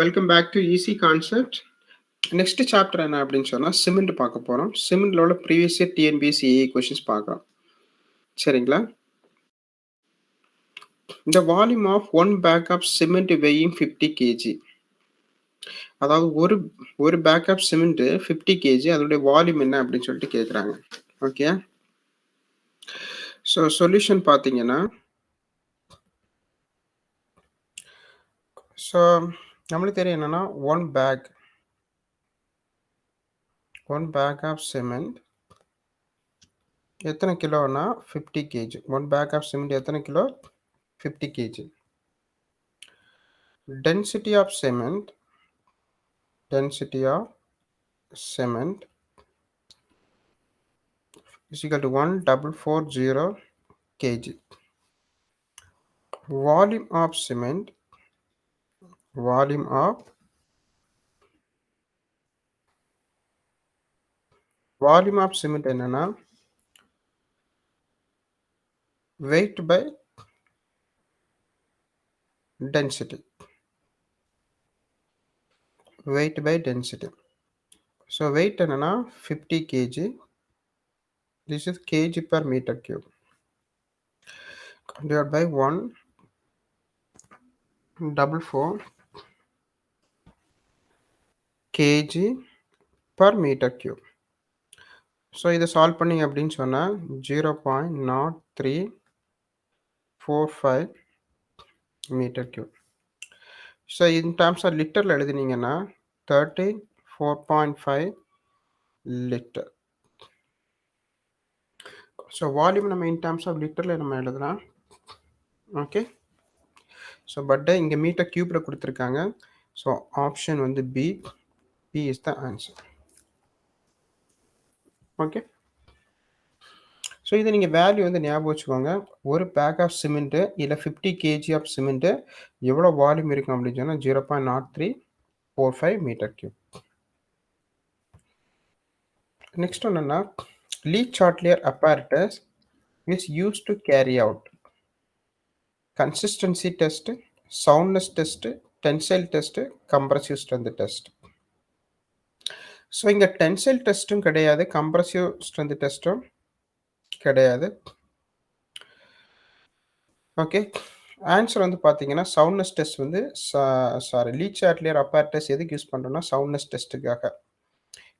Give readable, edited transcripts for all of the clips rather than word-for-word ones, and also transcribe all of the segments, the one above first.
Welcome back to easy concept. Next chapter என்ன அப்படின்னு சொன்னால் சிமெண்ட் பார்க்க போகிறோம். சிமெண்ட்ல உள்ள previous year TNPSC AE questions பார்க்கலாம். சரிங்களா? இந்த volume of one bag of cement weighing 50 kg. அதாவது ஒரு பேக் ஆஃப் சிமெண்ட் 50 kg, அதோடைய வால்யூம் என்ன அப்படின்னு சொல்லிட்டு கேட்குறாங்க. ஓகே, ஸோ சொல்யூஷன் பார்த்தீங்கன்னா, ஸோ நம்மளுக்கு தெரியும் என்னன்னா ஒன் பேக் ஆஃப் சிமெண்ட் எத்தனை கிலோனா 50 kg. One bag of cement எத்தனை kilo? 50 kg. Density of cement is equal to 1440 kg. Volume of cement என்னன்னா weight by density. So weight என்னன்னா 50 kg. This is kg per meter cube divided by 144 kg per meter cube. So இதை solve பண்ணி அப்படின்னு சொன்னால் 0.0345 metre cube. So in terms of லிட்டரில் எழுதினீங்கன்னா 34.5 litre. So volume நம்ம in terms of லிட்டரில் நம்ம எழுதலாம். ஓகே, ஸோ பட் இங்கே மீட்டர் கியூப்பில் கொடுத்துருக்காங்க. ஸோ ஆப்ஷன் வந்து B is the answer. Okay, so இதை நீங்கள் வேல்யூ வந்து ஞாபகம் வச்சுக்கோங்க. ஒரு பேக் ஆஃப் சிமெண்ட்டு இல்லை 50 kg ஆஃப் சிமெண்ட்டு எவ்வளோ வால்யூம் இருக்கும் அப்படின்னு சொன்னால் 0.0345 மீட்டர் கியூப். நெக்ஸ்ட் ஒன்றுன்னா leech Chatelier apparatus is used to carry out consistency test, soundness test, tensile test, compressive strength test. So இங்கே டென்சைல் டெஸ்ட்டும் கிடையாது, கம்ப்ரசிவ் ஸ்ட்ரென்த் டெஸ்ட்டும் கிடையாது. ஓகே, ஆன்சர் வந்து பார்த்தீங்கன்னா சவுண்ட்னஸ் டெஸ்ட் வந்து லீச் சார்ட்லியர் apparatus எதுக்கு யூஸ் பண்ணுறோம்னா சவுண்ட்னஸ் டெஸ்ட்டுக்காக.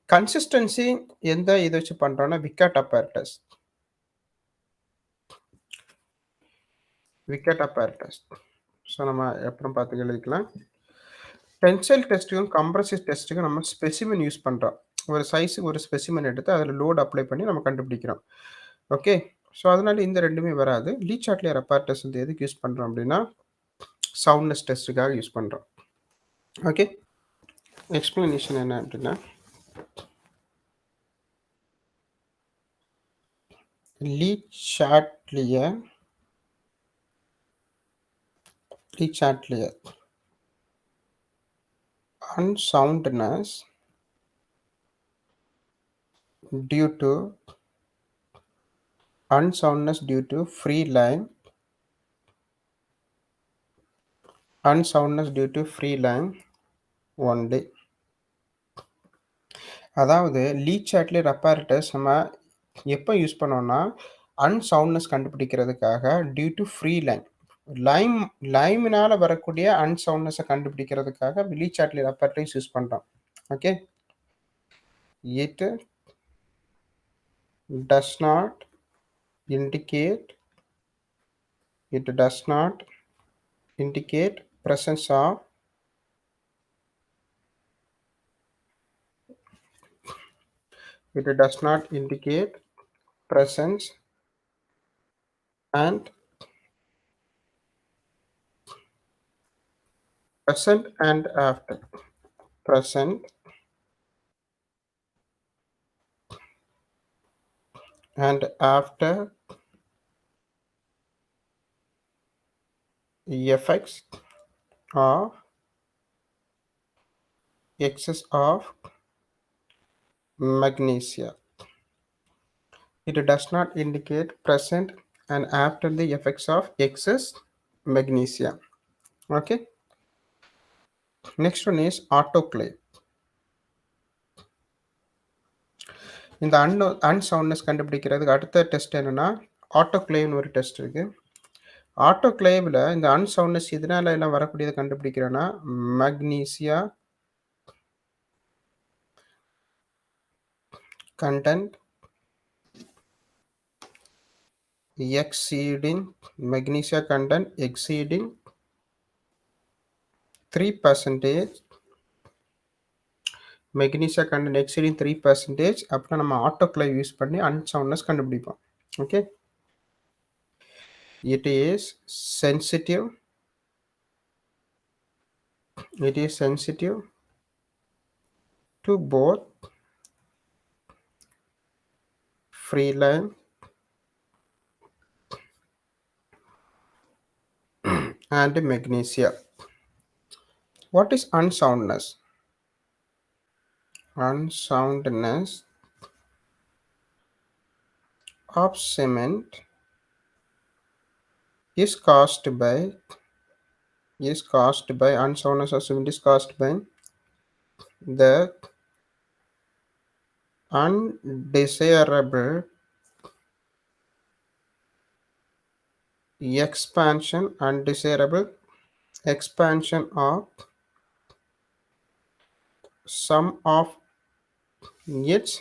கன்சிஸ்டன்சி எந்த இதை வச்சு பண்ணுறோன்னா விக்கெட் apparatus. ஸோ நம்ம அப்புறம் பார்த்து எழுதிக்கலாம். டென்சைல் டெஸ்ட்டுக்கும் கம்ப்ரசிவ் டெஸ்ட்டுக்கும் நம்ம ஸ்பெசிமென் யூஸ் பண்ணுறோம். ஒரு சைஸுக்கு ஒரு ஸ்பெசிமென் எடுத்து அதில் லோட் அப்ளை பண்ணி நம்ம கண்டுபிடிக்கிறோம். ஓகே, ஸோ அதனால இந்த ரெண்டுமே வராது. லீச் சார்ட்லியர் apparatus வந்து எதுக்கு யூஸ் பண்ணுறோம் அப்படின்னா சவுண்ட்னஸ் டெஸ்ட்டுக்காக யூஸ் பண்ணுறோம். ஓகே, எக்ஸ்பிளனேஷன் என்ன அப்படின்னா Le Chatelier unsoundness due to free line only. அதாவது லீச் சார்ட்லியர் apparatus நம்ம எப்போ யூஸ் பண்ணோம்னா அன்சவுண்ட்னஸ் கண்டுபிடிக்கிறதுக்காக டியூ டு ஃப்ரீ லைமினால வரக்கூடிய அன்சவுண்ட்னஸை கண்டுபிடிக்கிறதுக்காக லீச் சார்ட்லியர் apparatus யூஸ் பண்ணுறோம். Okay, it does not indicate presence of and present and after effects of excess of magnesia. It does not indicate present and after the effects of excess magnesia. Okay, Next one is autoclave. இந்த அன்சவுண்ட்னஸ் கண்டுபிடிக்கிறதுக்கு அடுத்த test என்னன்னா ஆட்டோக்ளேவ்னு ஒரு test இருக்கு. ஆட்டோக்ளேவ்ல இந்த அன்சவுண்ட்னஸ் இதனால எல்லாம் வரக்கூடியதை கண்டுபிடிக்கிறேன்னா மக்னீசியா content exceeding magnesia content exceeding 3%, magnesia content exceeding 3%, அப்புறம் நம்ம ஆட்டோக்ளேவ் யூஸ் பண்ணி அன்சவுண்ட்னஸ் கண்டுபிடிப்போம். Okay, it is sensitive it is sensitive to both free line and magnesia. What is unsoundness? Unsoundness of cement is caused by unsoundness of cement is caused by the undesirable expansion of some of its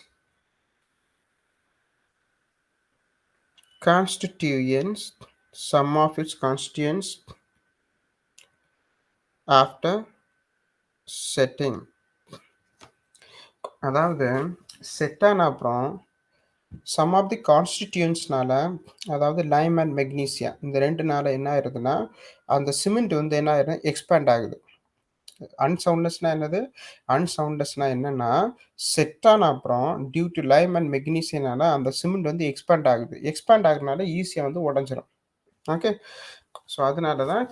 constituents after setting. அதாவது set ஆன அப்புறம் some of the கான்ஸ்டிடியூன்ஸ்னால, அதாவது Lime and magnesia இந்த ரெண்டுனால என்ன ஆயிருதுன்னா அந்த cement வந்து என்ன ஆயிரும் எக்ஸ்பேண்ட் ஆகுது. அன்சவுண்ட்னஸ்னா என்னது? அன்சவுண்ட்னஸ்னா என்னன்னா செட் ஆன அப்புறம் டியூ டு லைம் அண்ட் மெக்னீசியனால அந்த சிமெண்ட் வந்து எக்ஸ்பேண்ட் ஆகுது. எக்ஸ்பேண்ட் ஆகுறதுனால ஈஸியாக வந்து உடஞ்சிரும். ஓகே, ஸோ அதனால தான்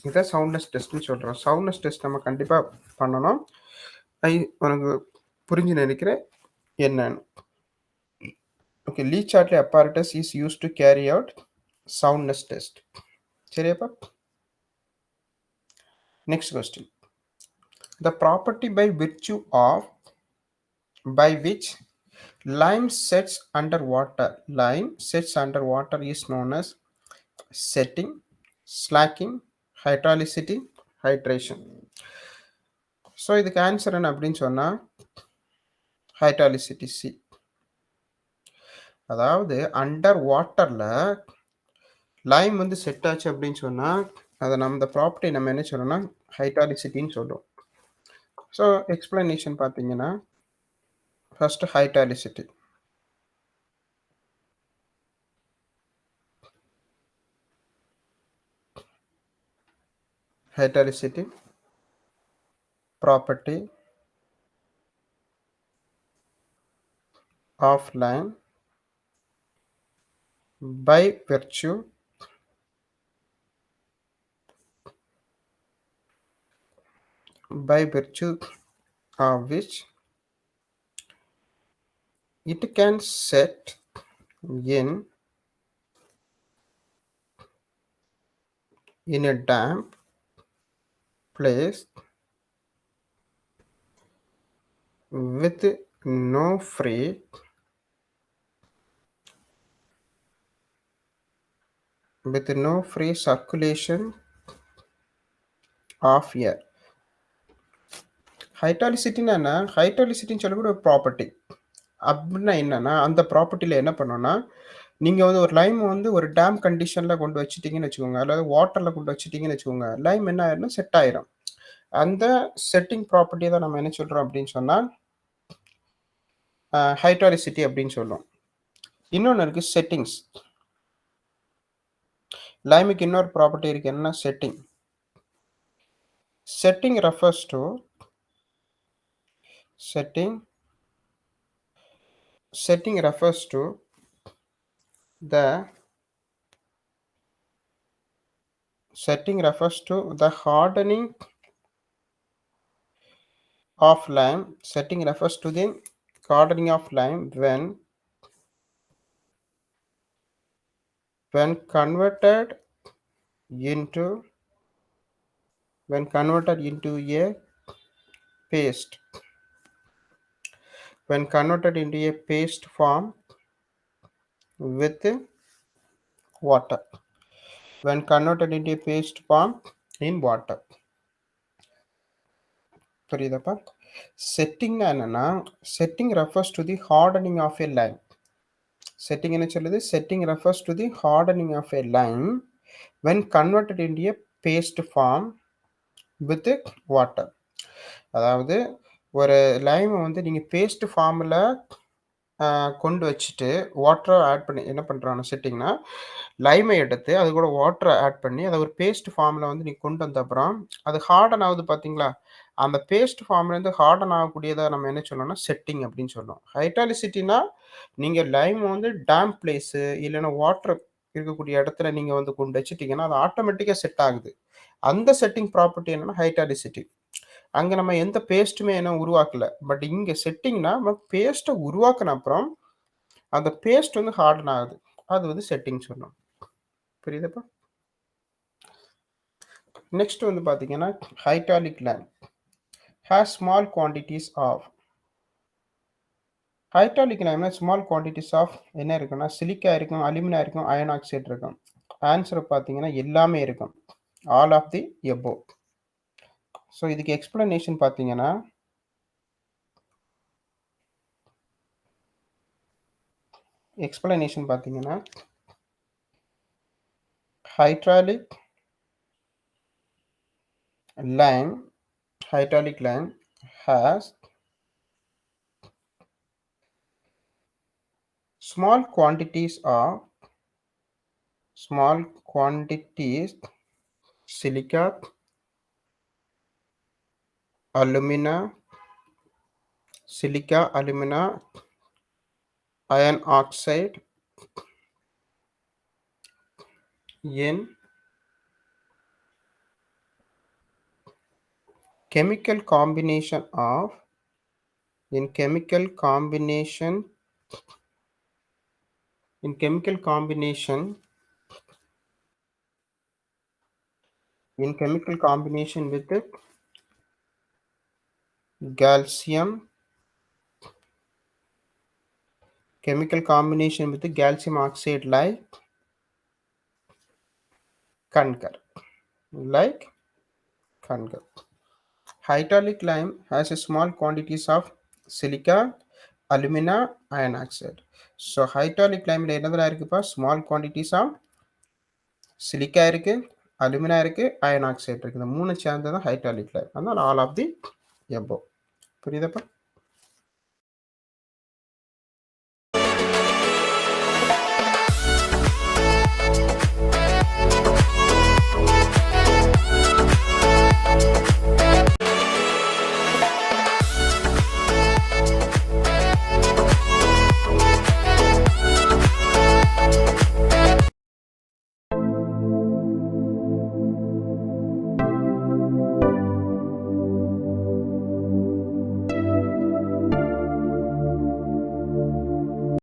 இதை சவுண்ட்னஸ் டெஸ்ட்னு சொல்கிறோம். சவுண்ட்னஸ் டெஸ்ட் நம்ம கண்டிப்பாக பண்ணணும். உனக்கு புரிஞ்சு நினைக்கிறேன் என்னன்னு. Okay, Le Chatelier apparatus is used to carry out soundness test. சரியாப்பா? Next question. The property by which lime sets under water is known as setting, slacking, hydrolyticity, hydration. So இதுக்கு answer என்ன அப்படின்னு சொன்னால் ஹைட்ராலிசிட்டி சி. அதாவது under வாட்டரில் Lime வந்து set ஆச்சு அப்படின்னு சொன்னால் அதை நம்ம இந்த ப்ராப்பர்ட்டி நம்ம என்ன சொல்கிறோம்னா ஹைட்ராலிசிட்டின்னு சொல்கிறோம். ஸோ எக்ஸ்பிளனேஷன் பார்த்தீங்கன்னா first ஹைட்ராலிசிட்டி. Hydrolicity property of lime by virtue of which it can set in a damp place with no free circulation of air. ஹைட்ராலிசிட்டின்னா என்ன? ஹைட்ராலிசிட்டின்னு சொல்லக்கூடிய ஒரு ப்ராப்பர்ட்டி. அப்படின்னா என்னன்னா அந்த ப்ராப்பர்ட்டியில் என்ன பண்ணோன்னா நீங்கள் வந்து ஒரு லைம் வந்து ஒரு டேம் கண்டிஷனில் கொண்டு வச்சுட்டிங்கன்னு வச்சுக்கோங்க, அதாவது வாட்டரில் கொண்டு வச்சுட்டிங்கன்னு வச்சுக்கோங்க, லைம் என்ன ஆயிரும்னா செட் ஆயிரும். அந்த செட்டிங் ப்ராப்பர்ட்டியை தான் நம்ம என்ன சொல்கிறோம் அப்படின்னு சொன்னால் ஹைட்ராலிசிட்டி அப்படின்னு சொல்லுவோம். இன்னொன்று இருக்குது செட்டிங்ஸ். லைமுக்கு இன்னொரு ப்ராப்பர்ட்டி இருக்குது, என்னன்னா setting. Setting refers to the hardening of lime. Setting refers to the hardening of lime when converted into when converted into a paste, when converted into a paste form with water, when converted into a paste form in water. புரியுதாப்பா? செட்டிங்னா என்னன்னா, setting refers to the hardening of a line. Setting என்ன சொல்லுது? Setting refers to the hardening of a line when converted into a paste form with water. அதாவது ஒரு லைமை வந்து நீங்கள் paste ஃபார்மில் கொண்டு வச்சுட்டு வாட்டரை ஆட் பண்ணி என்ன பண்ணுறாங்க செட்டிங்னா லைமை எடுத்து அது கூட வாட்டரை ஆட் பண்ணி அதை ஒரு பேஸ்ட் ஃபார்மில் வந்து நீங்கள் கொண்டு வந்த அப்புறம் அது ஹார்டன் ஆகுது பார்த்தீங்களா, அந்த பேஸ்ட் ஃபார்ம்லேருந்து ஹார்டன் ஆகக்கூடியதை நம்ம என்ன சொல்லணும்னா செட்டிங் அப்படின்னு சொல்லணும். ஹைட்டாலிசிட்டினா நீங்கள் லைம் வந்து டேம் பிளேஸு இல்லைன்னா வாட்டர் இருக்கக்கூடிய இடத்துல நீங்கள் வந்து கொண்டு வச்சுட்டிங்கன்னா அது ஆட்டோமேட்டிக்காக செட் ஆகுது. அந்த செட்டிங் ப்ராப்பர்ட்டி என்னென்னா ஹைட்டாலிசிட்டி. அங்கே நம்ம எந்த பேஸ்ட்டுமே என்ன உருவாக்கல. பட் இங்கே செட்டிங்னா நம்ம பேஸ்ட்டை உருவாக்கின அப்புறம் அந்த பேஸ்ட் வந்து ஹார்டன் ஆகுது. அது வந்து செட்டிங் சொல்லணும். புரியுதுப்பா? நெக்ஸ்ட் வந்து பார்த்தீங்கன்னா hydraulic lime has small quantities of. Hydraulic லைன்ல ஸ்மால் குவான்டிட்டிஸ் ஆஃப் என்ன இருக்குன்னா சிலிக்கா இருக்கும், அலுமினா இருக்கும், அயன் ஆக்சைடு இருக்கும். ஆன்சர் பார்த்தீங்கன்னா எல்லாமே இருக்கும். All of the above. So இதுக்கு எக்ஸ்பிளனேஷன் பார்த்தீங்கன்னா hydraulic line has small quantities silica, alumina, iron oxide in chemical combination in chemical combination with calcium, oxide like concur. Hydraulic lime has a small quantities of silica, alumina, iron oxide. So hydraulic lime என்னதுல இருக்குப்பா, small quantities of silica இருக்கு, alumina இருக்கு, iron oxide இருக்கு. இந்த மூணு சேர்ந்தது hydraulic lime. அதனால all of the above. புரியுதாப்பா?